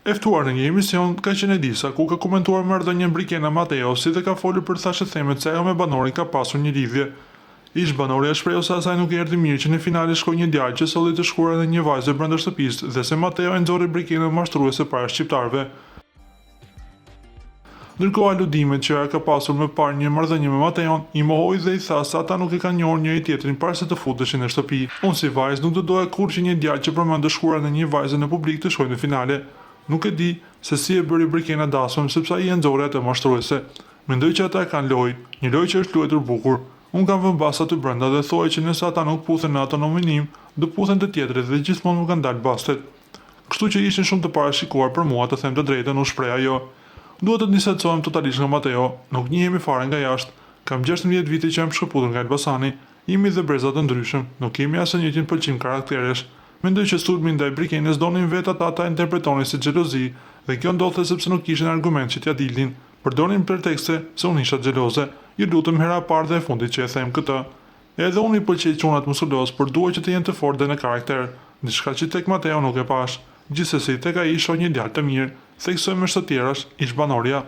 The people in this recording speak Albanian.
E ftuar në një emision ka qenë Edisa, ku ka komentuar marrëdhënien Brikena Mateo, si dhe ka folur për thashëthemet se ajo me banorin ka pasur një lidhje. Ish banorja shpreheu se asaj nuk i erdhi mirë që në finale shkoi një djalë që solli të shkuar edhe një vajzë brenda shtëpisë dhe se Mateo e nxorri Brikenën mashtruese para shqiptarëve. Ndërkohë aludimet që ajo ka pasur më parë një marrëdhënie me Mateon, i mohoi dhe i tha se ata nuk e kanë njohur njëri tjetrin para se të futeshin në shtëpi. Unë si vajzë nuk do doja kurrë që një djalë që përmend të shkuar në një vajzë në publik të shkojë në finale. Nuk e di se si e bëri Brikena dasmën sepse ai e nxorri atë mashtruese. Mendoj që ata e kanë lojë, një lojë që është luajtur bukur. Unë kam vënë basa të brenda dhe thuaj që nëse ata nuk puthen në ato nominim, do puthen të tjetrit dhe gjithmonë më kanë dalë bastet. Kështu që ishin shumë të parashikuar për mua, të them të drejtën, u shpreh ajo. Duhet të distancohem totalisht nga Mateo, nuk njihemi fare nga jashtë. Kam 16 vite që jam shkëputur nga Elbasani, jemi dhe breza të ndryshëm, nuk kemi as njëjtin pëlqim karakteresh. Mendoj që sulmi ndaj Brikenës donin vetë ata ta interpretonin si xhelozi dhe kjo ndodhte sepse nuk kishin argument që t'ia dilnin. Përdorin pretekste se unë isha xheloze. Ju lutem hera e parë dhe e fundit që e them këtë. Edhe unë i pëlqej çunat muskuloz, por dua që të jenë të fortë dhe në karakter, diçka që tek Mateo nuk e pash. Gjithsesi tek ai shoh një djalë të mirë, theksoj me të tjerash, ish banorja.